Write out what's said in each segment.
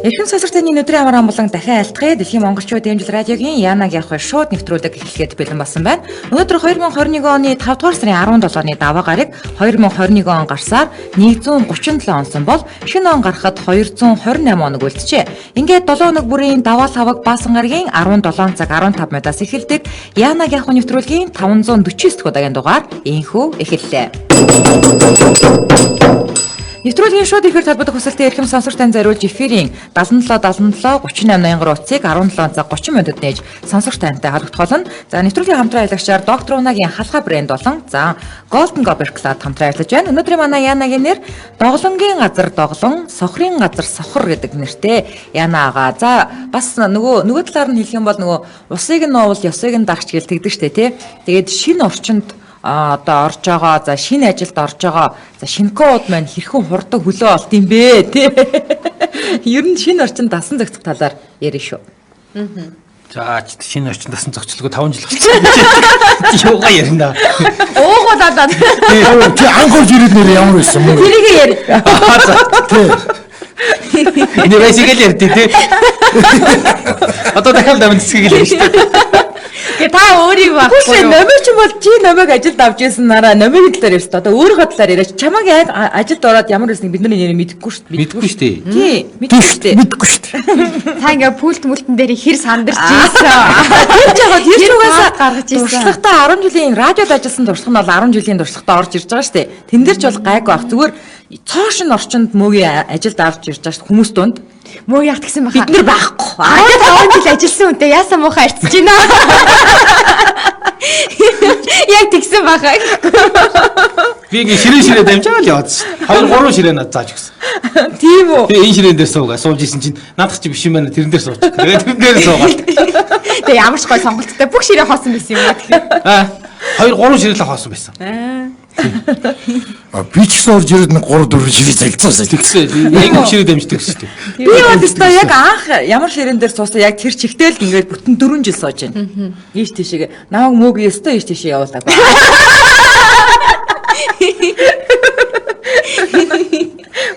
Эрхэм сонсогчдын өдрийн амар амгалан дахин айлтгая. Дэлхийн монголчууд дэмжил радиогийн Янаг явах шууд нэвтрүүлэг эхлэхэд бэлэн болсон байна. Өнөөдөр 2021 оны 5 дугаар сарын 17-ны даваа гараг 2021 он гарсаар 137 онсон бол шинэ он гарахад 228 оног үлджээ. Ингээд 7 өнөг бүрийн даваа саваг баасан гарагийн 17 цаг 15 минутаас эхэлдэг Янаг явах нэвтрүүлгийн 549 дахь удаагийн дугаар энхүү эхэллээ. Нэвтрүүлгийн шууд эфир талбарт хүсэлтээ эрхэм сонсогч тань зориулж эфирийн 77 38 утсыг 17 цаг 30 минутад нээж сонсогч тантай холбогдох болно. За нэвтрүүлгийн хамтран аялагчаар доктор Унагийн халхаа брэнд болон за Golden Gobber Club хамтран ажиллаж байна. Өнөөдрийн манай Янагийн нэр доглонгийн газар доглон, сохрын газар сохор гэдэг нэртэй Яна ага. За бас нөгөө талаар нь хэлэх юм бол нөгөө усыг нь нуувал ёсыг нь дагч гэл тэгдэг штэ тий. Тэгээд шинэ орчинд одоо орж байгаа за шинэ ажилд орж байгаа за шинэ код маань хэрхэн хурдан хөлөө олд юм бэ тий. Ер нь шинэ орчинд дасан зохицох талаар ярина шүү. За шинэ орчинд дасан зохицолгүй 5 жил болсон. Юугаа ярина. Уугуулаад тий анхорж ирээд нэр ямар байсан юм бэ? тэрийг яар. Энэ basically ярьдээ тий. Одоо дахиад даван цэцгийг л ярьж шүү. Гэ та өөрийг баггүй. Номер ч юм бол чи номыг ажилд авч ирсэн нараа номын талаар ярьж та одоо өөрийнхөө талаар яриач. Чамаг яг ажилд ороод ямар байсан бидний нэрийг мэдэхгүй шүү дээ. Мэдэхгүй шүү дээ. Тий, мэдэхгүй шүү дээ. Мэдгүй шүү дээ. Та ингээ пульт мүлтэн дээр хэр сандарч ийсэн. Тэр чугасаа гаргаж ийсэн. Туршлагатаа 10 жилийн радиод ажилласан туршлага нь бол 10 жилийн туршлагатаа орж ирж байгаа шүү дээ. Тэн дээр ч бол гайгүй баг. Зүгээр цоошин орчинд мөгийн ажилд авч ирж байгаа шүү хүмүүс дунд. Мөө яах гэсэн баха. Бид нар байхгүй. 15 жил ажилласан үнтэй яасан муухай арчиж байна. Яг тэгсэн баха. Би ингээ ширээ дамжаал яваадсан. 2-3 ширээ надад зааж өгсөн. Тийм үү. Тэгээ энэ ширээн дээр сууж исэн чинь наадах чи биш юм байна. Тэрэн дээр сууж. Тэгээ тэрэн дээр суугаад. Тэгээ ямар ч гой сонголттой бүх ширээ хоосон байсан юм уу тэгэхээр. 2-3 ширээ л хоосон байсан. Би ч гэсэн орж ирээд 3-4 ширээ залцсан. Тэгсэн. Яг ширээ дамждаг шүү дээ. Би бол өстой яг анх ямар ширээн дээр суусан яг тэр чигтэл ингээд бүтэн 4 жил сууж байна. Ийш тийшээ намайг мөөг өстой ийш тийшээ явуулаагүй.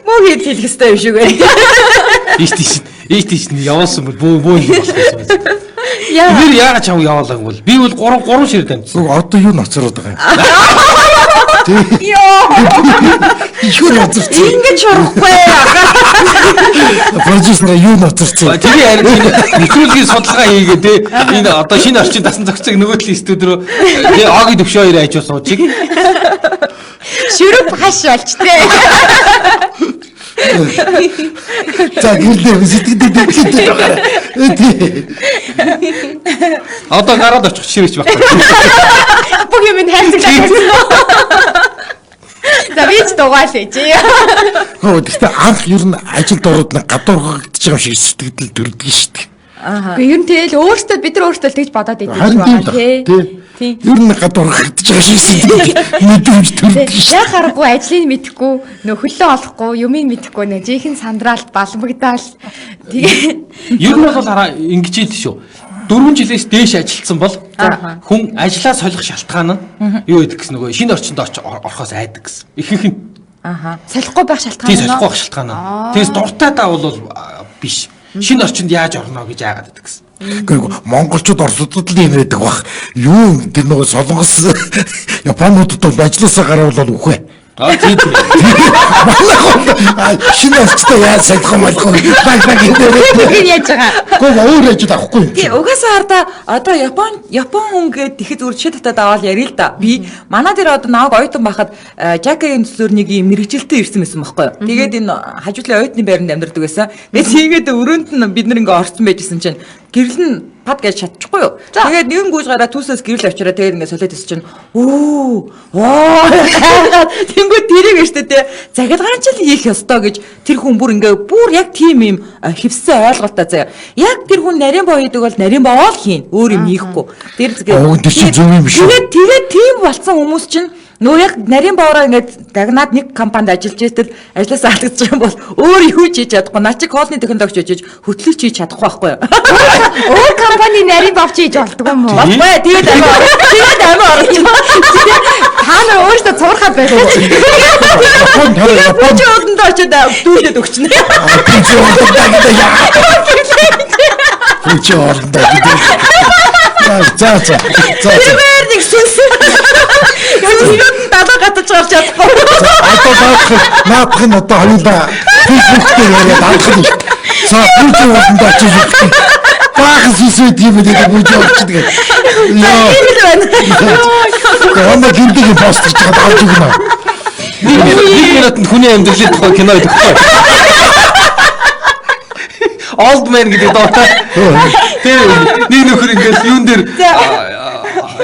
Мөөг хэлэх өстой юм шиг байна. Ийш тийш нь явуулсан бол бөө юм болсон юм. Яа. Тэр яагаад чам явуулаагүй бол би бол 3 ширээ дамжсан. Одоо юу нацраад байгаа юм? Йоо. Юу нацраад? Ингэж шорохгүй. Продюсер юу нацраад? Тэгээ харин нэвтрүүлгийн судалгаа хийгээ те энэ одоо шинэ орчин дасан зохицыг нөгөө талын студи руу Огийн төвшөө хоёр ажил суучиг. Шүрэг хаш болж тээ. За гэрдээ сэтгэдэг байгаа. Одоо гараад очих ширээч байхгүй. Бүх юм хайрцагтай. За би ч дугаал ээж. Хөө гэхдээ анх ер нь ажилд ороод гадуургагдчих юм шиг сэтгэл төрдөг шүү дээ. Аа. Ер нь тэгэл өөртөө бид нар өөртөө тэгж бодоод идэв Харин шүү тий. дээ. Тийм. Ер нь гадуургагдчих юм шиг сэтгэл мэдрэмж төрдөг шүү. Яг харахгүй ажлыг мэдэхгүй, нөх хөлөө олохгүй, юмыг мэдэхгүй нэ жинхэнэ сандраалт баламгдаал. Тэгээ Ер нь бол ингэж ийл шүү. 4 жилээс дээш ажилласан бол хүн ажлаа солих шалтгаан нь юу гэдэг гэсэн нөгөө шинэ орчинд орохоос айдаг гэсэн. Ихэнх нь солихгүй байх шалтгаан тий нь. солихгүй байх шалтгаан нь. Тэгээс дуртай даа бол биш. Шинэ орчинд яаж орно гэж яагаад гэдэг гэсэн. Гэхдээ монголчууд орсуудад л юм байдаг бах. Юу тэр нөгөө солонгос японуудад бол ажилласаа гаравал үхвэ. Тийм. Шинэ орчтой яаж сайдах юм болохгүй. Тэр яаж байгаа. Гэхдээ өөр ажил авахгүй. Тий, угаасаа хараа одоо Япон хүн гээд тэгэхэд үр жишээ татаад аваад ярил л да. Би манай дээр одоо нааг оюутан байхад Жакагийн төслөөр нэг юм мэрэгчлэлтэй ирсэн байсан байхгүй юу. Тэгээд энэ хажуудлын оюутны байранд амьдардаг байсан. Тэгээд өрөөнд нь бид нар ингээ орцсон байжсэн чинь гэрэл нь пад гэж чадчихгүй юу. Тэгээд нэгэн гүйж гараа түүсээс гэрэл авчираа тэгээд ингээ солиод ирсэн чинь тэнгүү тэрийг штэ тэ захидгаан ч л хийх ёстой гэж тэр хүн бүр ингээ бүр яг тийм юм хөвсөн ойлголтоо заяа. Яг тэр хүн нарийн боо хийдэг бол нарийн боо л хийн. Өөр юм хийхгүй. Тэр тэгээд тийм болсон хүмүүс чинь нөө яг нарийн боороо ингээд дагнаад нэг компанид ажиллаж итэл ажлаас алдагдчих юм бол өөр юу ч хийж чадахгүй. Наа чи колны технологич хийж хөтлөгч хийж чадахгүй байхгүй юу? Өөр компани нарийн бовч хийж болдгоо юм уу? Болгүй. Тэгээд амиа орчих. Хаана өөртөө цуурхаад байх. Япон Япон Чи өдөндөө очиод дүүлээд өгчнэ. Пүүч ордоо гэдэг яа. Пүүч ордоо гэдэг. За. Тэр нэг сүнс. Юунд далаа гатаж гарч чадахгүй. Одоо наадах нь одоо хоёулаа Facebook дээр яриад анх нь. За пүүч ордоо очиж өгч. Баахан сүсэд юм гэдэг пүүч орчдөг. Яа. Гомбо гинтиг постч чад авч өгнө. Нэг минутанд хүний амьдралын тухай кино өгөхгүй. Old man гэдэг доотой. Тэр нэг нөхөр ингээд юун дээр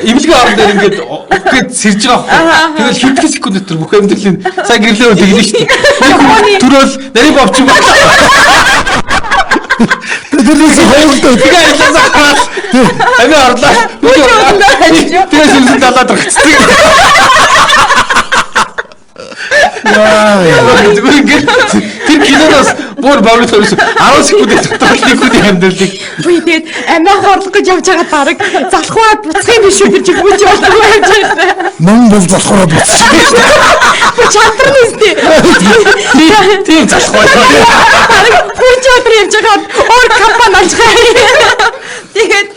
имлэг орон дээр ингээд үгээд сэрж байгаа байхгүй. Тэгэл хэдхэн секунд дотор бүх амьдралын сайн гэрлээ бол тэглэн шүү дээ. Төрөөл нарийн бовч юм байна. Тэрээс хоёрдоо Тэгээ ажилласаа гараад амиа орлоо. Тэгээ сүлжээ далаад орчихсон. Зүгээр ингээд тэр киноноос бүр баврын төрөс 10 секунд дотор нэг хүний амьдралыг Буй тэгээд амиа хорлох гэж явж байгаа дараг залхуу буцах юм биш үү гэж бүгд явуулдаг байж байгаа. мөн бол залхуураад буцчих. Чатар нэстэй. тийм залхуу. Бүгд чатар явж байгаа өөр компани алжгаа. Тэгээд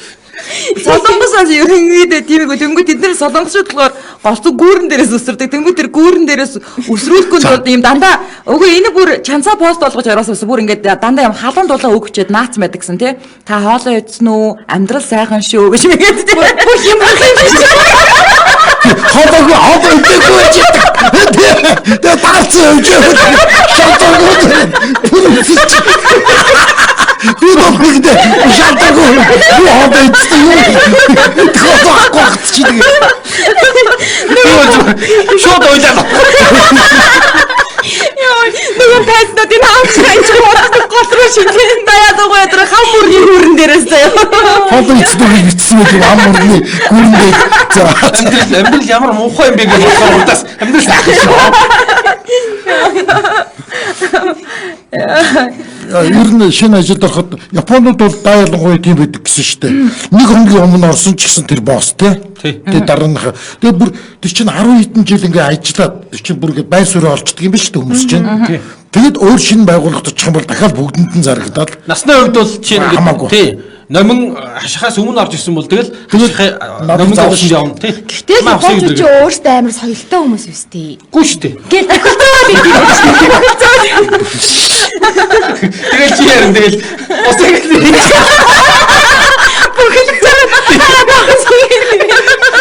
Солонгосоос ерөнхийдөө тиймэрхүү тэнгуү тэд нар солонгосчууд болохоор голцоо гүүрэн дээрээс өсөрдөг. Тэнгуү тэр гүүрэн дээрээс өсрүүлэхгүй тулд ийм дандаа үгүй энэ бүр чанцаа пост болгож ороосоос бүр ингээд дандаа юм халуун дулаан өгчээд наац байдаг гэсэн тий. Та хоолоо идсэн үү? Амьдрал сайхан шүү гэж мэгээд тий. Бүх юм байх. Хоолоо идэхгүй байж байгаа. Тэгээ таарцсан юм чи. Би бохогдээ шалтгагүй хоолоо идсэн юм. Хоолоо чи тэгээ. Шууд ойлаа. Яа, нэг пэснод энэ авчраач гол руу шилэн даяад байгаа тэр хамбургийн хүрэн дээрээс заяа. Хоолоо идсэн юм амурны гүрнээ. За Амьдрал ямар муухай юм бэ гэж бодохоор удаас амьдрал сайхан шүү. ер нь шинэ ажилд ороход Японууд бол дайлаггүй тийм байдаг гэсэн шүү дээ. Нэг хоногийн өмнө орсон ч гэсэн тэр босс тий. Тэгээ дарааных. Тэгээ бүр тэр чинь 10 хэдэн жил ингээ ажиллаад тэр чинь бүр ингээ байр суурь олцдог юм биш үү хүмүүс чинь. Тэгэд өөр шинэ байгууллагад очих юм бол дахиад бүгдэнд нь зарагдаад. Насны хувьд бол чинь тий. Номин хашихаас өмнө орж ирсэн бол тэгэл номин завшин явна тий. Гэтэл Японч чи өөртөө амар соёлтой хүмүүс биз дээ. Гүү шүү дээ. Гэл тохиолдоод идэв. Тэгэл чи ярин тэгэл усыг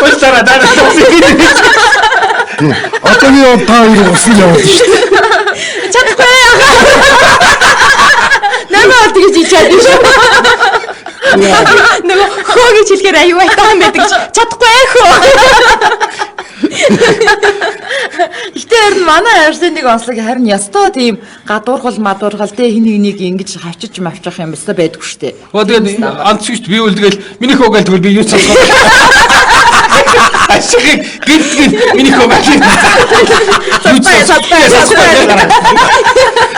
Устара даа Одоо та хоёр усан явуулсан шүү дээ. Чадахгүй. Намаа тэгж ичээд юм шүү. Нөгөө хөөгийн чилгээр аюу айтаа юм байдаг. Чадахгүй хөө. Гэтээр манай Арсенийг онцлог харин ястаа тийм гадуурхал мадуурхал те хин хэнийг ингэж хавчиж мавчих юм бэсэ байдгүй штэ. Оо тэгээд онцгийч би үлдэгээл миний хөөгээл тэгвэл би юу цаасаа. Ашиг гинт миний хөөгээл.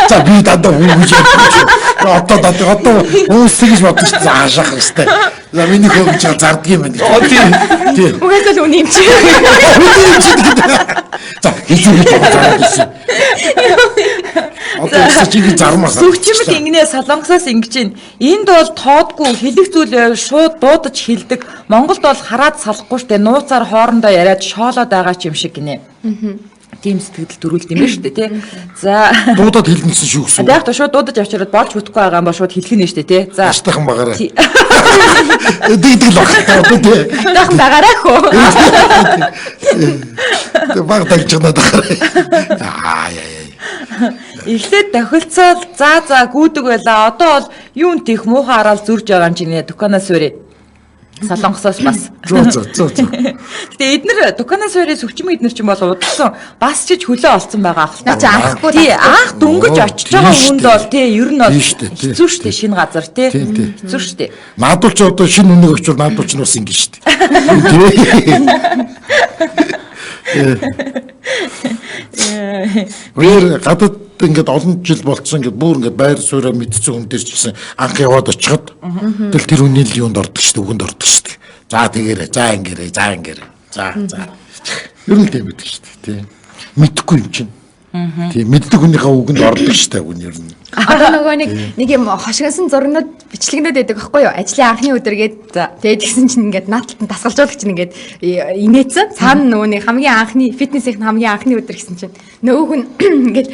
За би дандаа үгүй одоо үсгэж бодож заашаах хэвээр. За миний хөөж зарддаг юм байна. Оо тийм. Угаасаа л үний юм чи. За хийх гэж. Одоо чигээр зармаас. Зүгчмэл ингэнэ солонгосоос ингэж байна. Энд бол тоодгүй хэлэх зүйл байвал шууд дуудаж хэлдэг. Монголд бол хараад салахгүй штэ нууцаар хоорондоо яриад шоолоод байгаа ч юм шиг гинэ. Тийм сэтгэл төрүүлд юм байна шүү дээ тий. За Дуудаад хэлнэсэн шүү гэсэн. яг то шууд дуудаж авчираад болж бүтэхгүй байгаа юм ба шууд хэлгэнэ шүү дээ тий. За Аштайхан багаараа. Дийдэг л багтаа тий. Дахин байгаарай хөө. Тэг баг дагж чадаад байгаа. эхлээд тохилцоол за гүйдэг байла. Одоо бол юун тийх муухай хараал зүрж байгаа юм чинь дуканаас өрөө. Солонгосоос бас. Зөө. Гэтэ эднэр дуканаас өрөө сүвчмэг эднэр чинь бол удалсан бас ч хөлөө олцсон байгаа ахал. Наач анхгүй. Тий анх дөнгөж очиж байгаа хүнд бол тий ер нь бол Тий штэ, тий. хэцүү штэ шинэ газар тий. Хэцүү штэ. Наадууч одоо шинэ үнэг очвол наадууч нь бас ингэ шүү дээ. Өөр гадаад ингээд олон жил болцсон ингээд бүр ингээд байр суурь мэдсэн хүн дээр ч гэсэн анх яваад очиход тэл тэр үнийн л юунд ордог шүү дээ, үгэнд ордог шүү дээ. За тэгээрэй, за ингээрэй. За. Ер нь тийм байдаг шүү дээ, тий. Мэдхгүй юм чинь. Тийм мэддэг хүнийхээ үгэнд ордог шүү дээ, үн ер нь. Одоо нөгөө нэг юм хошигнсан зурнууд бичлэгнүүд байдаг байхгүй юу? Ажлын анхны өдөр гээд тэгээд тэгсэн чинь ингээд нааталт нь дасгалжуулагч чинь ингээд инээсэн. Цаана нөгөө нэг хамгийн анхны фитнесийн хамгийн анхны өдөр гэсэн чинь нөгөө хүн ингээд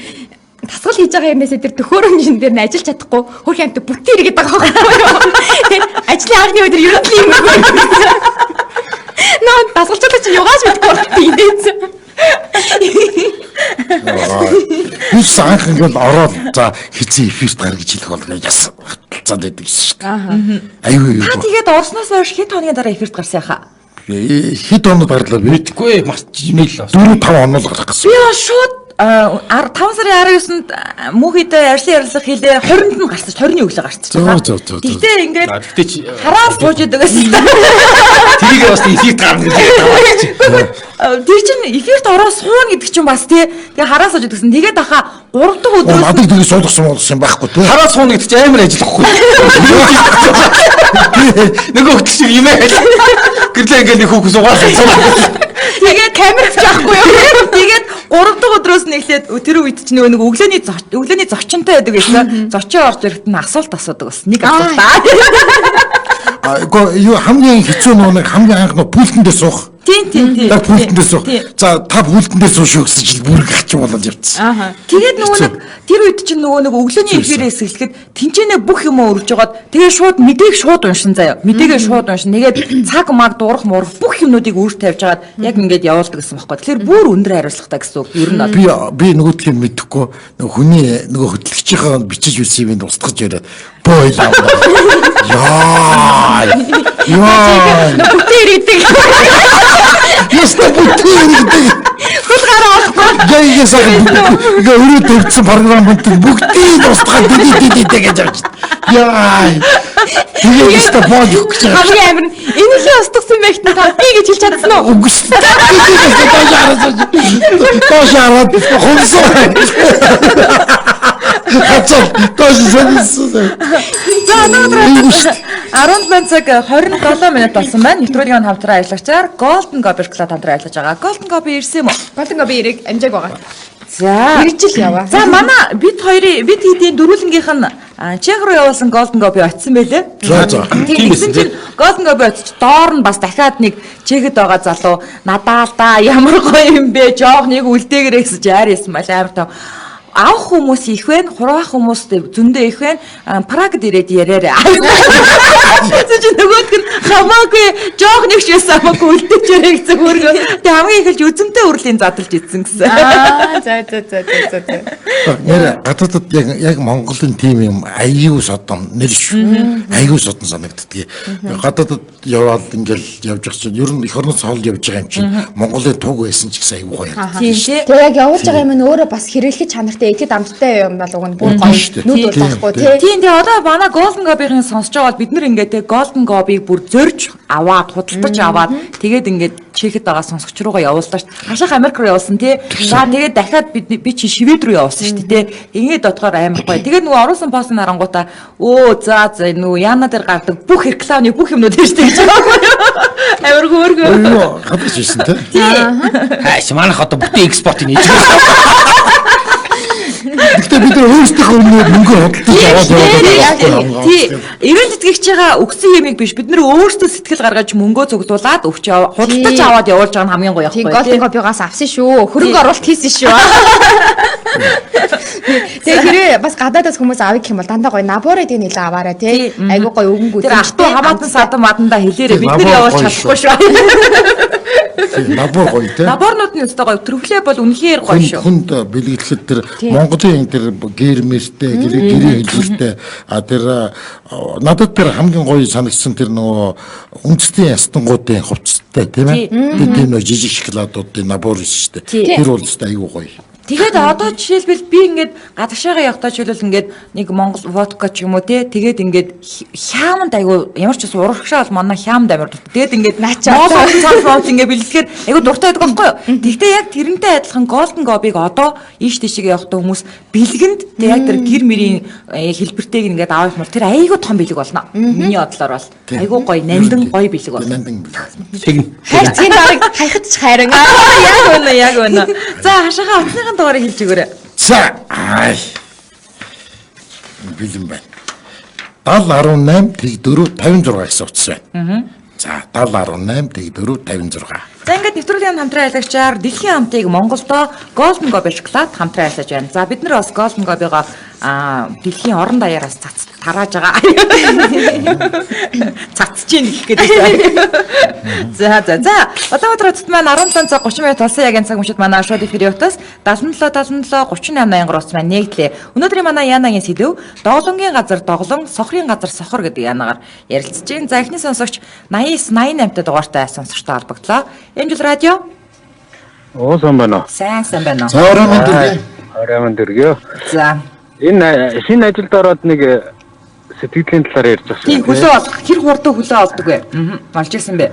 тасгал хийж байгаа юмнасаа тэр төхөөрөмжн дээр нь ажиллаж чадахгүй хөрх амт бүтээр гэдэг байгаа байхгүй юу? Ажлын анхны өдөр ер нь юм байна. Нөө дасгалжуулагч чинь югаас мэдгүй инээсэн. Хүс анх ингээд ороод за хэзээ эфирт гарах гэж хэлэх болгоо яасан хаталцаад байдаг шүү дээ. Аюу. Та тэгээд орсноос хойш хэд хоногийн дараа эфирт гарсан яхаа? Хэд хоног гарлаа би? Мэдгүй марч нийл 4-5 хоног гарах гэсэн. Би шууд 5 сарын 19-нд мөнхийдээ арьсан ярилцлага хийлээ 20-нд нь гарсан 20-ны өглөө гарсан. Тэгтээ ингээд Тэгтээ чи хараас сууж идэг гэсэн. тэрийг бас эффект гарна гэж байна. Тэр чинь эфирт ороо суун гэдэг чинь бас тий. Тэгээ хараас сууж идэг гэсэн. Тэгээд ахаа 3 дахь өдрөөс Надад тэгээ суулгасан болсон байхгүй тий. Хараа суун гэдэг чи амар ажиллахгүй. Нөгөө хөтөл шиг юм ээ. Гэрлээ ингээд нэг хүүхэн суугаад. тэгээд камер авчихгүй юу. Тэгээд 3 дахь өдрөөс нь эхлээд тэр үед чинь нэг өглөөний зочинтой байдаг гэсэн. Зочин орж ирэхэд нь асуулт асуудаг бас. Нэг асуулт аа. Юу хамгийн хэцүү нэг хамгийн анх нөө пүүлтэндээ суух. Тийм. Яг пүүлтэндээ суух. За та пүүлтэндээ сууш гэсэн чинь бүр гахчих болоод явцсан. Тэгээд нөгөө нэг тэр үед чинь нөгөө нэг өглөөний эфирээс эхлэхэд тэнцэнэ бүх юм өргөж жагаад тэгээд шууд мэдээг шууд уншин заяа. Мэдээгээ шууд уншин. Тэгээд цаг маг дуурах муурах бүх юмнуудыг өөр тавьж жагаад яг ингээд явуулдаг гэсэн байхгүй. Тэгэхээр бүр өндөр хариуцлагатай гэсэн үг. Ер нь Би нөгөөдгийг мэдэхгүй нөгөө хүний нөгөө хөтлөгчийнхээ бичиж үсэн юм устгаж яриад бойлаа. Яа. бүтээр идэг. Яста бүтээр идэг. Хөл гараа олохгүй. Яйгасаа ингээ өрөө төвцсөн програмууд бүгдийг устгаад дидидидидэ гэж авч. Яа. Тэгээд яста боож өгч байгаа. Хамгийн амир энийхээ устгасан байхт нь та би гэж хэлж чадсан уу? Үгүй шүү. Тошараад хонсоо. Хацаа тошсон. За өнөөдөр 10 цаг 27 минут болсон байна. Нэвтрүүлгийн хамтран ажиллагчаар Golden Gobi Club хамтран ажиллаж байгаа. Golden Gobi ирсэн юм уу? Golden Gobi ирэг амжааг байгаа. За. Ирж ил яваа. За манай бид хэдийн дөрвөлнгийнх нь Чех руу явуулсан Golden Gobi очсон байлээ. За. Тэгсэн чинь Golden Gobi очиж доор нь бас дахиад нэг Чехэд байгаа залуу надаа л да ямар гоё юм бэ? Жоох нэг үлдээгэрээ гэсэн жаар ясан мал амар тав. Авах хүмүүс их байна, хурах хүмүүс зөндөө их байна. Прагд ирээд яриараа. Тэгсэн чинь нөгөөдг нь хамаагүй жоох нэг ч байсан хамаагүй үлдээж яриа гэсэн хөргөө. Тэг хамгийн ихэлж үзэнтэй үрлийн задлж идсэн гэсэн. За. Нэр гадаадд яг Монголын тим юм аюу содон нэр шүү. Аюу содон санагддгийг. Гадаадд яваад ингээл явж байгаа чинь ер нь эх орноос хоол явж байгаа юм чинь Монголын туг байсан ч гэсэн аюу гоё. Тийм тий. Тэгээ яг явуулж байгаа юм нь өөрөө бас хэрэглэх чанартай ихэд амттай юм бол уг нь бүр гоё. Нүд удахгүй тий. Тийм тэгээ одоо манай Golden Gobi-ийн сонсож байгаа бол бид нар ингээд те Golden Gobi-г бүр зорж аваад худалдаж аваад тэгээд ингээд Чехэд байгаа сонсогч руугаа явууллаа шүү. Хашаах Америк руу явуулсан тий. За тэгээд дахиад би чи Швед руу явуулсан шүү дээ тий. Ингээд дотгоор амар гоё. Тэгээд нөгөө оруулсан постын харангуудаа за нөгөө яна дээр гардаг бүх рекламны бүх юмнууд шүү дээ гэж байгаа. Амар хөөргөө. Хадаж ирсэн тий. Хайш манайх одоо бүтэн экспортыг хийж Гэхдээ бид нар өөрсдийнхөө мөнгө хөдөлж аваад яваад. Тий. Ивент тэтгэгч байгаа өгсөн юмыг биш бид нар өөрсдөө сэтгэл гаргаж мөнгөө цуглуулад худалдаж аваад явуулж байгаа нь хамгийн гоё тий. байхгүй Golden Gobi-гаас авсан шүү. Хөрөнгө оруулалт хийсэн шүү. Тэгээ хэрэг бас гадаадаас хүмүүс авъя гэх юм бол дандаа гоё наборыг нэлээ аваарай тий. Айгуу гоё өвөнгүүд. Тэр ах トゥ хамаатан садан мадандаа хэлээрээ бид нар явуулж чадахгүй шүү. Набор гоё тий. Наборнууд нь өстой гоё. Төрхлөө бол үнэхээр гоё шүү. Хүнд бэлгэлэхэд тэр Монголын тэр гэрмэстэй гэрийн хэлбэртэй тэр надад тэр хамгийн гоё санагдсан тэр нөгөө үндэстэн ястангуудын хувцастай тийм ээ. Тэр нөгөө жижиг шоколадуудын набор шүү дээ. Тэр бол өстой аюу гоё. Тэгээд одоо жишээлбэл би ингээд гадагшаага явахдаа жишээлбэл ингээд нэг Монгол водка ч юм уу тэгээд ингээд хямд айгу ямар ч ус урагшаа бол манай хямд амир дуртай. Тэгээд ингээд Монгол цаалфонт ингээд бэлдэхээр айгу дуртай байдаг байхгүй юу? Тэгтээ яг тэрнтэй адилхан Golden Gobi-г одоо ийш тийшээ явахдаа хүмүүс бэлгэнд яг тэр гэр мөрийн хэлбэртэйг ингээд авах юм бол тэр айгу том бэлэг болно. Миний бодлоор бол айгу гоё нандин гоё бэлэг болно. Нандин бэлэг. Тэгнь. Хайр тийм дарыг хаяхад ч хайран. Яг үнэ. За хашаага утасныхын дугаарыг хэлж өгөөрэй. За бэлэн байна. 7018 тэгдөрөв 56 гэсэн утас байна. За 7018 тэгдөрөв 56. За ингээд нэвтрүүлгийн хамтран аялагчаар дэлхийн хамтыг Монголдо Golden Gobi шоколад хамтран айлаж байна. За бид нар бас Golden Gobi-го дэлхийн орон даяараас тарааж байгаа. Цацж ийн гэх гээд байна. За. Улаанбаатар хотод маань 17 цаг 30 минут болсон яг энэ цаг мөчид манай шоу эфир явтаас 77 38 ус маань нэгдлээ. Өнөөдрийн манай Янагийн сэдв доголонгийн газар доголон, сохрын газар сохор гэдэг янагаар ярилцж байна. За эхний сонсогч 89-88 дугаартай сонсогчтой холбогдлоо. Энэ жил радио. Сайн байна уу? Сайн байна. За Оройн дэргөө. За. Энэ шинэ ажилд ороод нэг сэтгэлийн талаар ярьж байгаа. Тийм хөлөө олох, хэр хурдан хөлөө олдог вэ? Болж ирсэн бэ?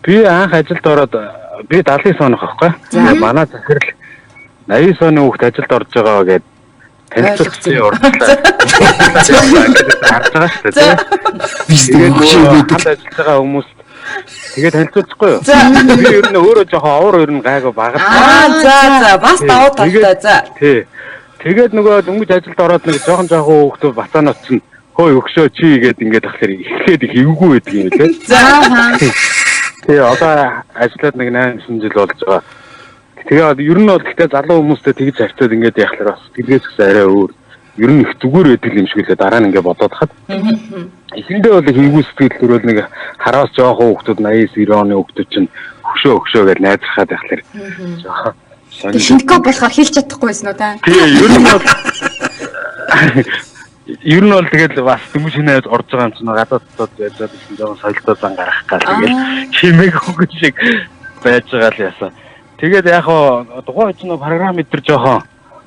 Би анх ажилд ороод би 70 сонох байхгүй. Манай захирал 80 соны хүүхд ажилд орж байгаа гэдээ танилцуулсан урдчлаа. Харж байгаа шүү дээ. Тэгээд ханд ажиллаж байгаа хүмүүс тэгээд танилцуулахгүй юу? Би ер нь өөрөө жоохон овор ер нь гайгүй багт. За бас давуу талтай. За. Тий. Тэгээд нөгөө дөнгөж ажилд ороод нэг жоохон хүүхдүүд бацаанаас чинь хөөе өгшөө чи гээд ингээд ахлаар эхлээд хийвгүй байдаг юм лээ. За. Тэгээ одоо ажиллаад нэг 8 жил болж байгаа. Тэгээд ер нь бол гэхдээ залуу хүмүүстэй тэгж харьцаад ингээд яхахлаар бас тэдгээс гэсэн арай өөр. Ер нь их зүгээр байдаг юм шиг лээ дараа нь ингээд бодоод хаад. Эхэндээ бол хийвгүй сэтгэл төрөл нэг хараас жоохон хүүхдүүд 80-90 оны хүүхдүүд чинь хөшөө гэж найзрахад яхахлаар жоохон Шинэко болохоор хэлж чадахгүй байсан уу та? Тэгээ ер нь бол тэгэл бас дөнгөж шинэ орж байгаа юм чинь гадаад дотоод байжгаад байсан жоохон соёлтой зан гарах гал тэгэл химэг хөнгөн шиг байж байгаа л яасан. Тэгээд яг хоо тухайн үед нэг програм өдр жоохон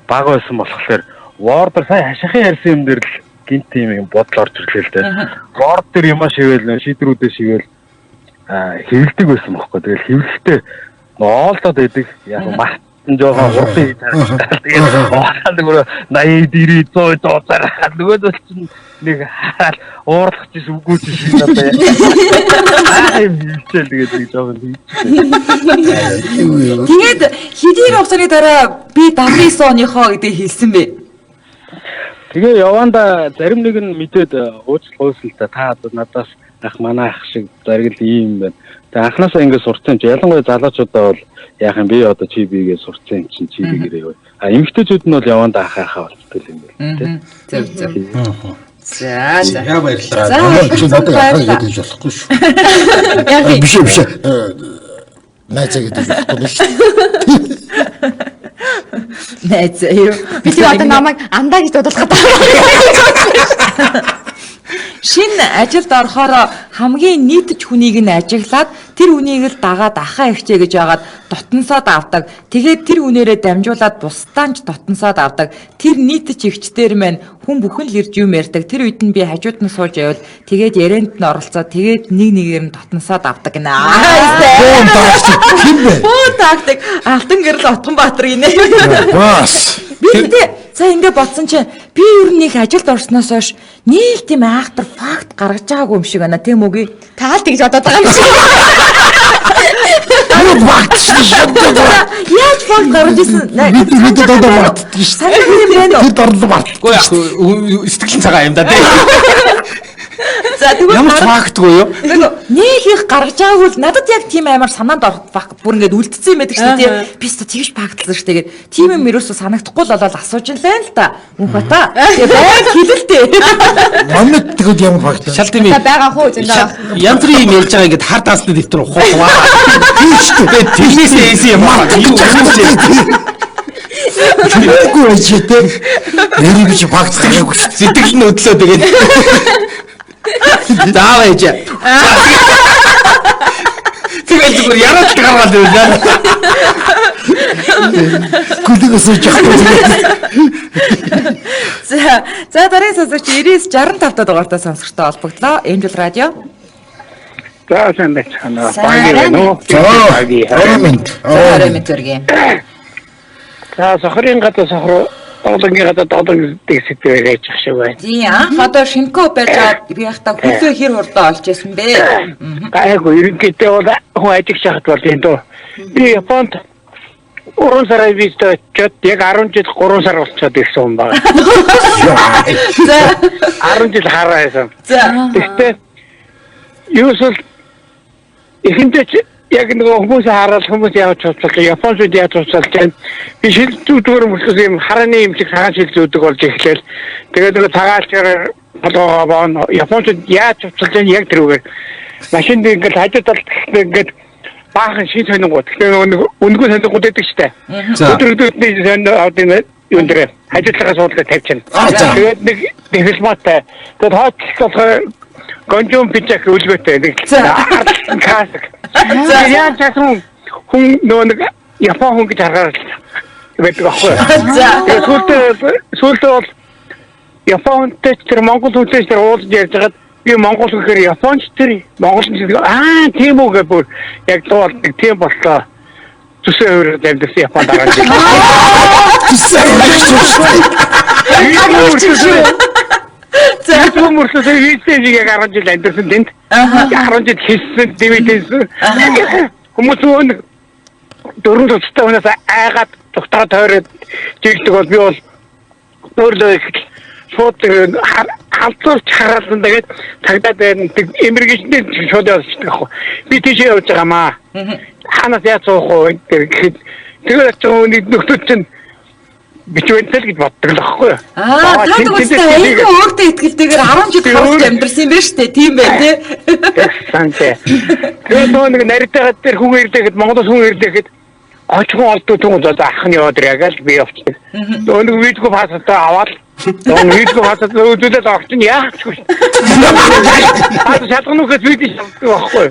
баг байсан болохоор Word сая хашихын ярьсан юм дээр л гинт тийм юм бодол орж ирлээ л дээ. Word дээр юм шивэл шийдрүүдээ шивэл хэвлдэг байсан бохоггүй. Тэгэл хэвлэлтэй оолдоод байдаг. Яг мах жоохон урдын тэгээд оолаад нөгөө 80 90 100 зуусаар нөгөөдөл чинь нэг хаал уурлах чинь үгүй чинь надаа хичээл тэгээд нэг жоохон Тэгээд хэдийн хугацааны дараа би 79 оныхоо гэдэг хэлсэн бэ. Тэгээ яванда зарим нэг нь мэдээд уучлалгүйсэн л та надаас ах манай ах шиг заргил ийм байна. Тэгээ анханасаа ингэ сурцсан чи ялангуяа залуучуудаа бол яах юм би одоо чи бигээ сурцсан юм чинь чи бигээрээ. Эмэгтэйчүүд нь бол яванда ахаахаа болчихдог юм байна. Зөв. За. Яа баярлалаа. За. Чи надад яхаа гэдэг болохгүй шүү. Яг Биш. Найзаа гэдэг болохгүй шүү. Найз юу? Би одоо намайг андаа гэж дуудуулах гэдэг. Шинэ ажилд орохоор хамгийн нийтж хүнийг нь ажиглаад тэр хүнийг л дагаад ахаа ихчээ гэж яагаад дотносоод авдаг. Тэгээд тэр хүнээрээ дамжуулаад бусдаан ч дотносоод авдаг. Тэр нийтж ихчдэр маань хүн бүхэн л ирж юм ярьдаг. Тэр үед нь би хажууд нь сууж байвал тэгээд ярианд нь оролцоод тэгээд нэг нэгээр нь дотносоод авдаг гинэ. Бөө тактик. Алтан гэрэл Отгонбаатар гинэ. Бас. Би за ингэ бодсон чинь би ер нь их ажилд орсноос хойш нэг тийм айхтар факт гаргаж байгаагүй юм шиг байна тийм үгүй. Таал тэгж бодоод байгаа юм шиг. Яаж факт гаргаж ирсэн? Бид одоо мартдаг шүү. Санаа юм байна уу? Бид орлоо мартахгүй яг сэтгэлийн цагаан юм да тий. За тэгвэл Ямар фактгүй юу? нэг их гаргаж байгаагүй л надад яг тийм амар санаанд орох факт бүр ингэ үлдсэн юм байдаг шүү дээ. Би ч тэгж фактлсан шүү дээ. Тийм юм ерөөсө санагдахгүй л болоод асууж ин байна л та. Мөнхөта. Тэгээ байг хэлэлтэй. Манайд тэгвэл ямар факт вэ? Шал тийм Та байгаа хөө зөндөө. янз бүрийн юм ярьж байгаа ингээд хар таасны дэвтэр ухаалгаа. Тийм шүү дээ. Техникээс эсэ юм аа. Тэггүй байж тээ. Нэрийг чи факт гаргаагүй шүү. Сэтгэл нь өдлөө тэгээд. Заавал яа. Тэгэл зүгээр яраад гаргаад байвал. Гүлээс жахдаг. За дараагийн сонсогч 9965 дугаартай сонсогчтой холбогдлоо. Angel Radio. За сайн байна. Сайн. Орой төргий. За сохрын гадаа сохроо Одонгийн гадаа додон дэсэтэй байж ах шиг байна. Тийм анх одоо шинко байж байгаа би яхта хүлээ хэр хурдан олж ирсэн бэ? Гайгүй ерөнхийдөө бол хүн ажиг шахат бол энэ дөө. Би Японд 3 сар визтэй очиод яг 10 жил 3 сар болчиход ирсэн юм байна. За 10 жил хараа байсан. за Гэхдээ юусэл эхэндээ яг нөгөө хүмүүс хараад хүмүүс яаж цуцлаа Японууд яаж цуцлаа гэж би шилдвэр мөсгөс юм харааны юм шиг цагаан шилдвэрдэг болж эхлэв. Тэгээд нөгөө цагаалчаар болоо Японууд яаж цуцлаа яг тэрүүгээр машинд ингээд хажууд талд ингээд баахан шин сонингууд тэгэхээр өнгөө сонингууд гэдэг штэ. Өдрөдний сонингууд юун дээр хажуудлахаас уулзаад тавьчихна. Тэгээд нэг дефилматтай тэгээд хооч болохоор гонжон пичак үлбэтэй нэг каск. За яа часан хүн нэг Япон хүн гэж хараад байдаг аахгүй. За сүүлдээ бол Японтэй тэр Монгол хүнтэй тэр уулзж ярьж байгаад би Монгол хүхээр Японч тэр Монгол хүн тийм үг бүр яг дуул нэг тийм боллоо. Зүсээ өөр амьдсан Японд дараа нь. За хүмүүст хийсэн яг 10 жил амьдсан тэнд. 10 жил хийсэн дивиденс. Хүмүүс нэг дөрөв төстэй хүнээс айгаад тухтаа тойроод жиглдэг бол би бол өөрлөө шууд халдварч хараалсан тэгээд тагдаад байна. Эмергичтэй шууд явчихдаг аахгүй. Би тийшээ явж байгаамаа. Ханаас яаж суух вэ гэхэд тэгээд ч нэг нөхдөд чинь бичвэнтэл гэж боддог л аахгүй. та тэгвэл айгүй өөртөө ихтэйгээр 10 жил хавж амьдэрсэн юм байна шүү дээ. Тийм бай тээ. Сантэй. Тэгээд нэг нарийнтайгаад тэр хүн ирлээхэд Монголоос хүн ирлээхэд очгон олдоо түн ах нь яваад яг л би явчихсан. Нэг видео пассатаа аваад видео пассатаа үзүүлээд огч нь яах ч вэ. Шалгах видео шалгах байхгүй.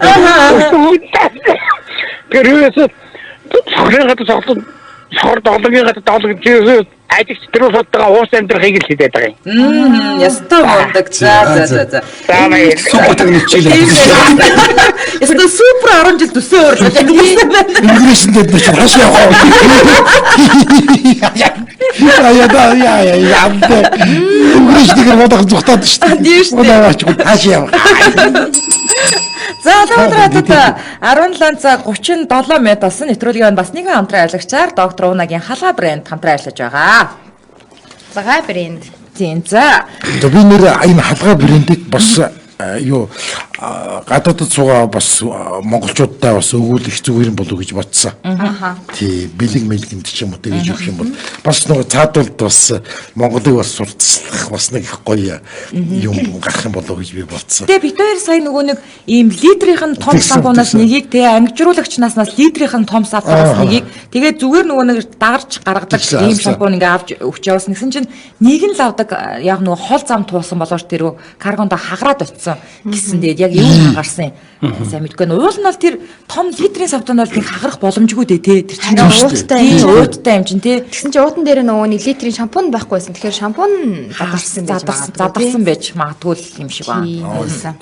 Тэрээс сохрын гадаа сохрын Одонгийн гадаа доолог гэж ажигч тэр усуудаа уус амьдрахыг л хийгээд байгаа юм. Ястаа мондаг. За. Супер нэг чийлээ. Ястаа супер 10 жил төсөө өөрлөж Ингрэсэндээ биш хаш яваа. Я. Ингрэсдгээр бодох зүгтаад шүү дээ. Удаач хаш яваа. За өнөөдөр 17 цаг 37 минут болсон. Нэвтрүүлгийн бас нэгэн хамтран аялагчаар доктор Унагийн халгаа брэнд хамтран ажиллаж байгаа. Халгаа брэнд. Тийм за. Би нэр энэ халгаа брэндийг бас юу гадаадд суугаа бас монголчуудтай бас өгүүлэх зүгээр юм болов уу гэж бодсон. Тий, бэлэг мэлгэнд ч юм уу тэгж өгөх юм бол бас нөгөө цаадуулд бас Монголыг бас сурталчлах бас нэг гоё юм гарах юм болов уу гэж би бодсон. Тэгээ бид хоёр сая нөгөө нэг ийм литрийн том сампунаас нэгийг тэгээ ангижруулагчнаас литрийн том сампунаас нэгийг тэгээ зүгээр нөгөө нэг дагарч гаргадаг ийм шампунь ингээ авч өгч явуулсан гэсэн чинь нэг нь л авдаг яг нөгөө хол зам туусан болооч тэр каргондо хагараад очсон гэсэн тэгээд яг юу хагарсан сайн мэдгүй нь уул нь бол тэр том литрийн савтан бол нэг хагарах боломжгүй дээ тий тэр чинь ууттай юм чинь тий Тэгсэн чинь уутан дээр нөгөө 1 литрийн шампунь байхгүйсэн. Тэгэхээр шампунь задарсан байж магадгүй юм шиг байна.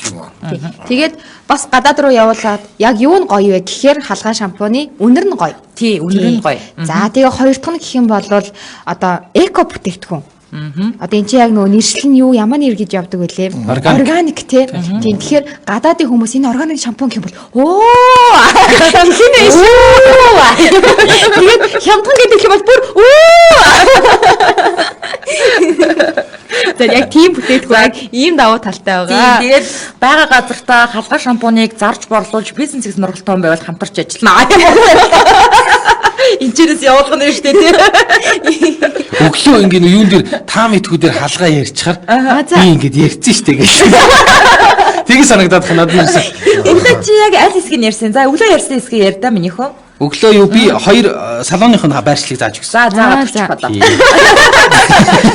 Тэгээд бас гадаад руу явуулаад яг юу нь гоё вэ гэхээр халгаан шампуны үнэр нь гоё. Тий үнэр нь гоё. За тэгээ хоёр дахь нь гэх юм бол одоо эко бүтээгдэхүүн. Одоо энэ чи яг нөгөө нэршил нь юу ямар нэр гэж явдаг вүлээ? Органик тий. Тийм тэгэхээр гадаадын хүмүүс энэ органик шампунь гэх юм бол хинэ тэгээд хямдхан гэдэг юм бол бүр тэр яг тийм бүтээгдэхүүн ийм давуу талтай байгаа. Тэгээд байгаа газартаа халгаа шампуныг зарж борлуулж бизнесийг сонирхолтой юм байвал хамтарч ажиллана. Инчээрээс явуулах нь шүү дээ тий. Өглөө ингээд юун дээр таам итгүү дээр халгаа ярьчихаар би ингээд ярьцэн штэ гэж. Тэгээ санагдаад ханаад юмсан. Өглөө чи яг аль хэсгийг ярьсан? За өглөө ярьсан хэсгийг ярьдаа минийхөө. Өглөө юу би хоёр салоных нь байршлыг зааж өгсөн. За гिचх болоо.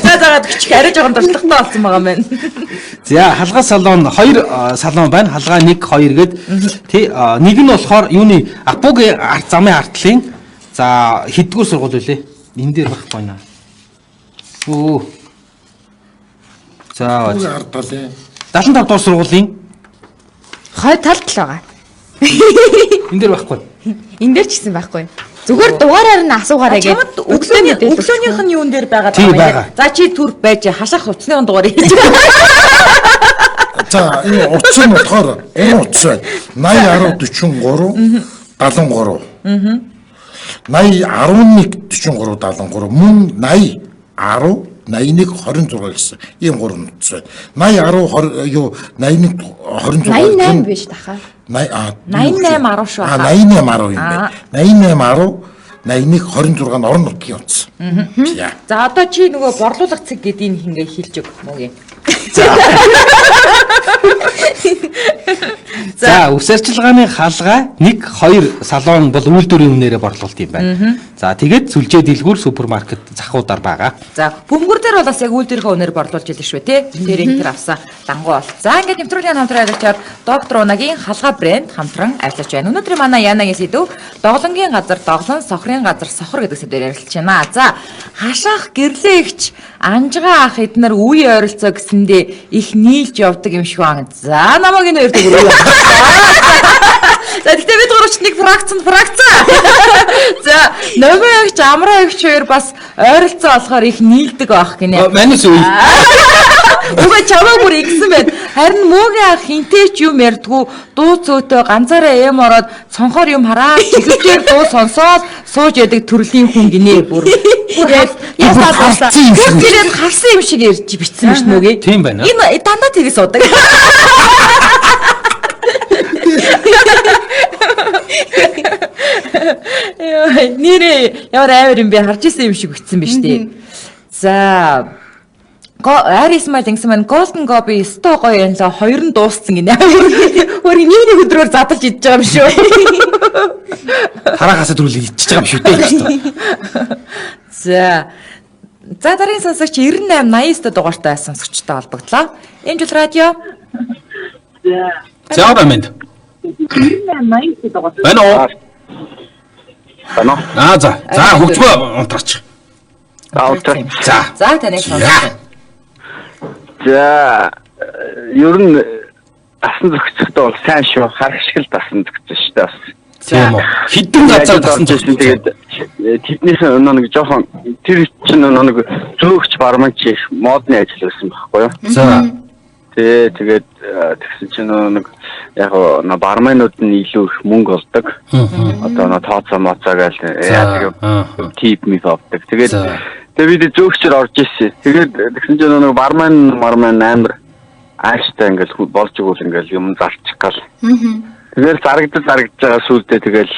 За гिचх арай жоохон дуртлагтай болсон байгаа мэн. За халгаа салон хоёр салон байна. Халгаа 1 2 гээд тий нэг нь болохоор юуны Апугийн арт замын артлын За хэддүгээр сургууль үлээ? Энэ дээр байхгүй наа. Өө. За Үгүй хардтал ээ. 75 дугаар сургуулийн Хой талд л байгаа. энэ дээр байхгүй. Энд дээр ч гэсэн байхгүй. Зүгээр дугаараар нь асуугаарай Чамд гэдэг. өглөөнийх нь юун дээр байгаа Тийм даа. байгаа. За чи түр байж хашаах утасны дугаарыг хийж. За энэ утас нь болохоор энэ утас байна. 80 10 43 73. 80 11 43 73 мөн 80 10 81 26 гэсэн ийм гурван утас байна. 80 10 юу 81 26 88 биш тахаа. 88 10 шүү. 88 10 юм байна. 88 10 81 26 орон нутгийн утас. Яа. За одоо чи нөгөө борлуулах цэг гэдгийг ингээ хэлж өг мөгийн. За үс арчилгааны хаалгаа 1 2 салон бол үйлдвэрийн үнээрээ борлуулалт юм байна. За тэгээд сүлжээ дэлгүүр супермаркет захуудаар байгаа. За бөмбөр дээр бол бас яг үйлдвэрийнхээ үнээр борлуулж идэв шүү тий. Тэр энэ төр авсан дангуу бол. За ингээд нэвтрүүлгийн хамтран ажиллагчаар доктор Унагийн халгаа брэнд хамтран ажиллаж байна. Өнөөдөр манай Янагийн сэдв доголонгийн газар доголон, сохрын газар сохор гэдэг сэдвээр ярилцж байна. За хашаах гэрлээгч анжгаа ах эднэр үе ойролцоо гэсэндээ их нийлж явдаг юм шиг байна. За намайг энэ хоёр дөрөв. За тэгтээ бид гурвч нэг фракц. За номогч амраагч хоёр бас ойролцоо болохоор их нийлдэг байх гинэ. Манайс үе. Уга чамаа бүр игсэн байна. Харин муугийн ах хинтэй ч юм ярьдгүү дуу цөөтэй ганцаараа эм ороод цонхоор юм хараад чихвчээр дуу сонсоод сууж ядаг төрлийн хүн гинэ бүр. Ясаа таасаа. Тэгээд харсан юм шиг ярьж битсэн биш нүгэ. Тийм байна. Энэ дандаа тэрийг суудаг. Яа, нэрээ ямар амар юм бэ? Харж исэн юм шиг битсэн биз дээ. За Арис мал ингэсэн маань Golden Gobi өстой гоё юм лээ. Хоёр нь дууссан гинэ. Өөр нэг өдрөөр задарч идэж байгаа юм шүү. Хараагасаа төрүүлээ идчихэж байгаа юм шүү дээ. За дараагийн сонсогч 98 89 дугаартай сонсогчтой холбогдлоо. Энэ жил радио. За баймэнд. 98 90 дугаар. Байна уу? Байна. За хөгжмөө унтраач. За таныг сонсох. За ер нь дасан зохицохтой бол сайн шүү. Харах шиг л дасан зохицсон шүү дээ. Тийм үү. Хідэн газар дасан зохицсон. Тэгээд тэднийх нэг жоохон тэр чинь нэг зөөгч барманч модны ажил байсан байхгүй юу? За. Тэгээд тэгсэн чинь нэг яг барменууд нь илүү их мөнгө олдог. Одоо тооцоо моцоо гээл яадаг тип миф авдаг. Тэгээд бид зөөгчөр орж ирсэн. Тэгээд тэгсэн чинь нэг бармен амар ааштай ингээл болж игүүл ингээл юм зарчих гал. Тэгээд зарагдаж байгаа сүлдээ тэгэл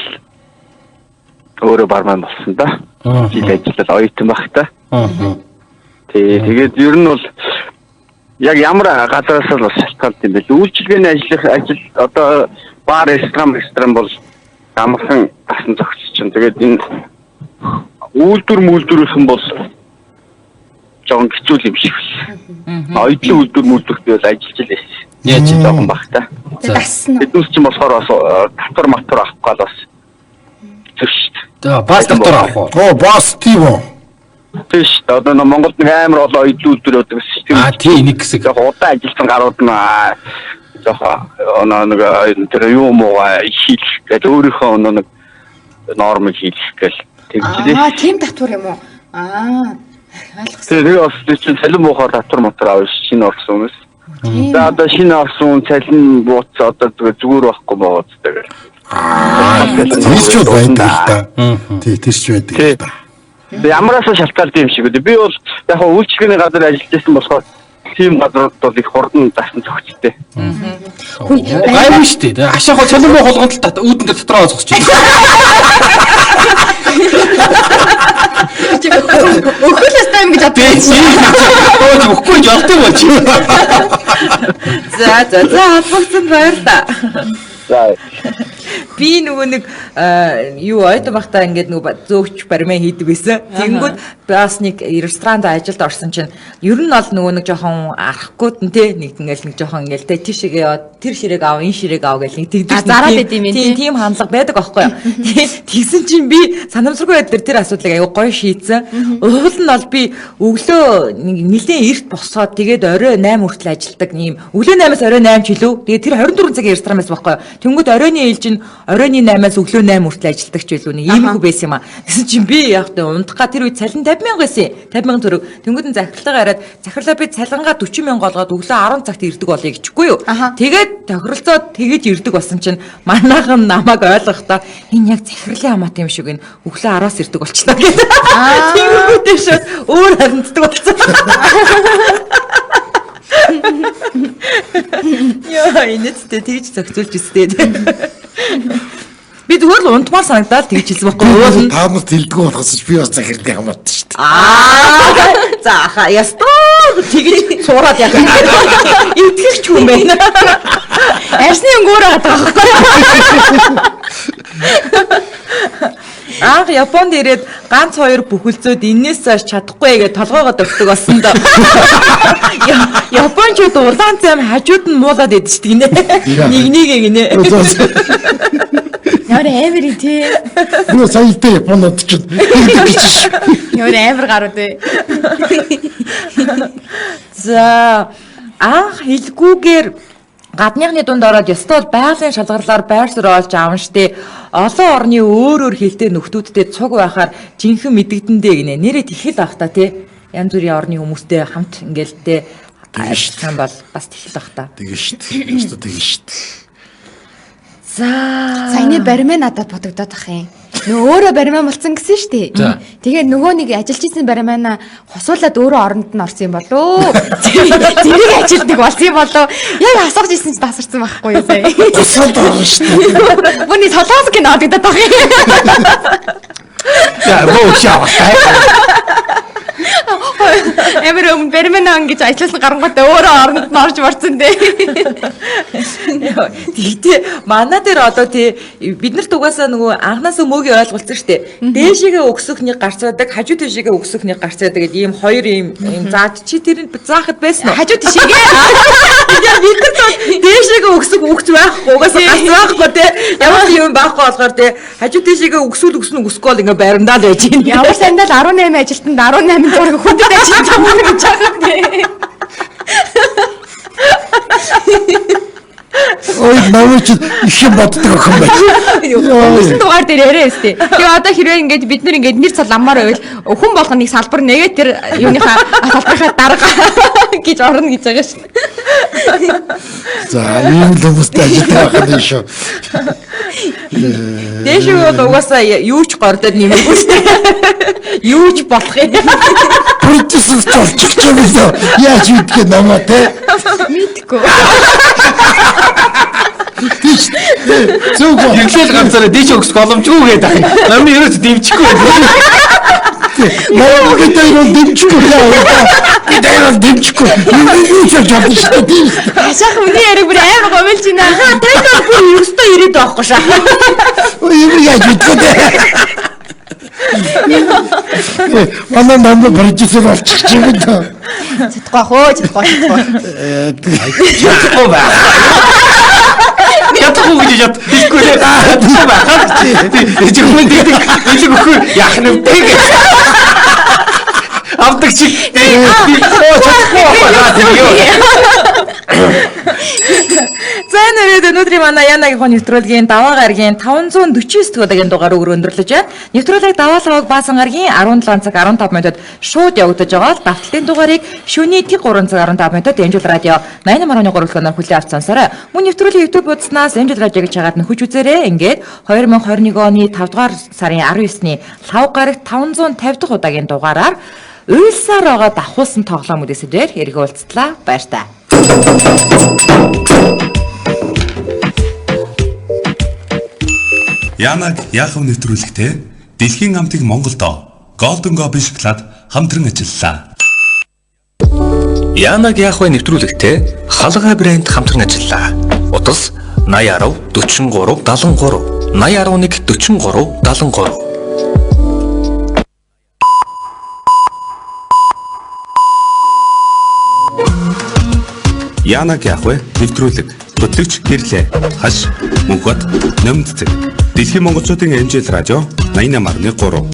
өөрөө бармен болсон да. Жил ажиллаад оюутан байх та. Тэгээд ер нь бол яг ямар газараас л бас шалтгаалт юм бэ? Үйлчилгээний ажил одоо бар ресторан бол амархан асан зохицож чинь. Тэгээд энэ үйлдвэрийнхэн бол жоон хэцүү юм шиг байна. Оюутны үйлдвэртэй бол ажиллаж л байсан. Яаж жоохон баг та. Биднес чинь болохоор бас татвар матвар авах гал бас зүш шүү дээ. Бас татвар авах уу? Оо бас тийм үү. Тийш одоо Монголд нэг амар олон оюутны үйлдвэр байдаг систем. Тийм нэг хэсэг. Яг удаан ажилласан гарууд нь жоохон нэг тэр юм уу хийх гэдэг өөрийнхөө нэг нормыг хийх гэл тэгжлээ. Тийм татвар юм уу? Ойлгосон. Тэгээ бас чинь цалин буухаар татвар мотор авах шинэ орсон юмс. За одоо шинэ орсон цалин бууц одоо зүгээр байхгүй болоод тэгээд. Тийч үү байдаг та. Тийч байдаг та. Ямараас шалтгаалт юм шиг үү. Би бол яг үйлчлэгээний газар ажиллаж байсан болохоор тийм газрууд бол их хурдан дасан зохицтой. Гайван шүү дээ. Хашаах цалин буу холгонд л үүдэн дээр дотроо зогсож байна. Өхөлөөс тайм гэж Өө өгөхгүй жолтой болж. За холбогдсон баяр та. За Би нөгөө нэг юу ойд багтаа ингээд нөгөө зөөгч баримаа хийдэг байсан. Тэнгүүд бас нэг ресторанд ажилд орсон чинь ер нь бол нөгөө нэг жоохон арахгүйд нь те нэг ингээл нэг жоохон ингээл те тийшээгээ яваад тэр ширээг аав энэ ширээг аав гэх нэг тэгдэг зараад идэм юм тийм хандлага байдаг аахгүй юу. Тэгсэн чинь би санамсаргүй байдлаар тэр асуудлыг аюу гоё шийдсэн. Уул нь бол би өглөө нэлээд эрт босоод тэгээд орой 8 хүртэл ажилладаг юм. Өглөө 8-аас орой 8 ч илүү. Тэгээд тэр 24 цагийн ресторан байсан байхгүй юу. Тэнгүүд оройны ээлж нь оройны 8-аас өглөө 8 хүртэл ажилладаг ч илүү нэг иймэрхүү байсан юм аа. Тэгсэн чинь би яг тэ унтахаа тэр үед цалин 50,000 байсан. 50,000 төгрөг. Тэнгүүд нь захирлаа гараад захирлаа би цалингаа 40,000 олгоод өглөө 10 цагт ирдэг болъё гэчихгүй юу. Тэгээд тохиролцоод тэгэж ирдэг болсон чинь манайхан намайг ойлгохдоо энэ яг захирлын хамаатай юм шиг энэ өглөө 10-аас ирдэг болчихлоо гэдэг. Тиймэрхүүтэй шууд өөр харагддаг болсон. Яа, энэтэй тэгж зохицуулж өстэй. Би зүгээр л унтмаар санагдаад тэгж хэлсэн байхгүй юу? Та нар тэлдэггүй болохоос би бас захирлын хамаатай шүү дээ. За ястаа тэгж суураад яах юм. Итгэвч юм байна. Арсны өнгөөр байгаа Анх Японд ирээд ганц хоёр бүхэлзөөд энээс цааш чадахгүй гэж толгоогоо өгдөг болсон доо. Япончууд улаан зам хажууд нь муулаад идэв шүү дээ гинэ. Нэг гинэ. Яа эмэр тий. Юу саятай Японод ч Яа эмэр гарууд ээ. За анх хэлгүүгээр гадныхны дунд ороод ёстой байгалийн шалгарлаар байр суурь олж аавн штэ. Олон орны өөр хэлтэй нөхдүүдтэй цуг байхаар жинхэнэ мэдэгдэндээ гинэ. Нэрээ тэхэл ах та тий. Янз бүрийн орны хүмүүстэй хамт ингээл тий. Ажилласан бол бас тэхэл ах та. Тэгээ штэ. Ёстой тэгээ штэ. За саяны баримаа надад бодогдоод ах юм. Нөгөө өөрөө баримаа болцсон гэсэн шүү дээ. Тэгээд нөгөө нэг ажиллаж исэн баримаана хосуулаад өөрөө оронд нь орсон юм болоо. Зэрэг ажилтдаг болсон юм болоо. Яг асууж исэн ч тасарсан байхгүй юу сая. Хосуулаад орно шүү дээ. Бүний толгоос гинэ одогдоод ах юм. Яа, боо шаа. Эмэр баримаа ингэж ажилласан гарангуйтай өөрөө оронд нь орж марцсан дээ. Тэгтээ манай дээр одоо тий бид нарт угаасаа нөгөө анханаас мөөгийн ойлголцсон шүү дээ. Дээшээгээ өгсөх нэг гарц байдаг, хажуу тийшээгээ өгсөх нэг гарц байдаг гэдэг ийм хоёр ийм зааж чи тэрийг заахад байсан уу? Хажуу тийшээгээ. Яа бид нар дээшээгээ өгсөх өгч байхгүй угаасаа гарц байхгүй тий. Ямар ч юм байхгүй болохоор тий хажуу тийшээгээ өгсөхгүй бол ингээ баримдаад байж юм. Ямар сандал 18 ажилтанд 18 зураг хүндэт ажиллаж байгаа юм гэж байгаа. Ой, намайг ч их боддог охин байна. Өөрсөн дугаар дээр яриа өстэй. Тэгээ одоо хэрвээ ингэж бид нар ингэж нэр цал аммаар байвал хүн болгоныг салбар нэгээ тэр юуныхаа салбарынхаа дарга гэж орно гэж байгаа шин. За, ийм л хүмүүстэй ажиллаж байгаа юм шүү. Дээшээ бол угаасаа юу ч гордод нэмээгүй шүү дээ. Юу ч болох юм. Продюсер болчих юм байна. Яаж мэдгээ намаа те? Мэдгүй. Зүг Тэглэл ганцаараа дээш өгсөх боломжгүй гэдэг. Намын ерөөс дэмжихгүй байна. Намайг гэдэг нь дэмжихгүй яа. Гэдэг нь дэмжихгүй. Юу ч чадахгүй шүү дээ. Хашаах үний яриг бүр амар гомлж байна. Тэр бүр өстө ирээд байхгүй шаа. Ой, юм яаж мэдгүй дээ. Манай намайг продюсер болчих юм даа. Чадахгүй хөө, чадахгүй. Чадахгүй байна. Ятахгүй гэж яд. Тэггүй л чадахгүй байна. Чи хүмүүс тийм өгөх яах юм бэ гэж. Авдаг чи чадахгүй байна. За нэрээд өнөөдрийн манай Янагийн нэвтрүүлгийн даваа гарагийн 549 дахь удаагийн дугаар өндөрлөж байна. Нэвтрүүлэг даваа лаваг баасан гарагийн 17 цаг 15 минутад шууд явагдаж байгаа бол давталтын дугаарыг шөнийн 3 цаг 15 минутад Амжил радио 88.3 хөлөөнөөр хүлээн авч сонсоорой. Мөн нэвтрүүлгийн YouTube хуудаснаас Амжил радиог чагаад нөхөж үзээрэй. Ингээд 2021 оны 5 дугаар сарын 19-ний лаваг гарагт 550 дахь удаагийн дугаараар уйлсаар байгаа давхуулсан тоглоом үдээсээр эргөө уулзтлаа. Баяр та. Янаг яахав нэвтрүүлэгтээ Дэлхийн амтыг Монголд Golden Goblin шоколад хамтран ажиллалаа. Янаг яахав нэвтрүүлэгтээ Халгай брэнд хамтран ажиллалаа. Утас 80 10 43 73 8011 43 73. Яанаг яах вэ? Нэвтрүүлэг, хөтлөгч гэрлээ. Хаш, мөнхөд, нэмэлт. Дэлхийн монголчуудын эмжил радио 88.3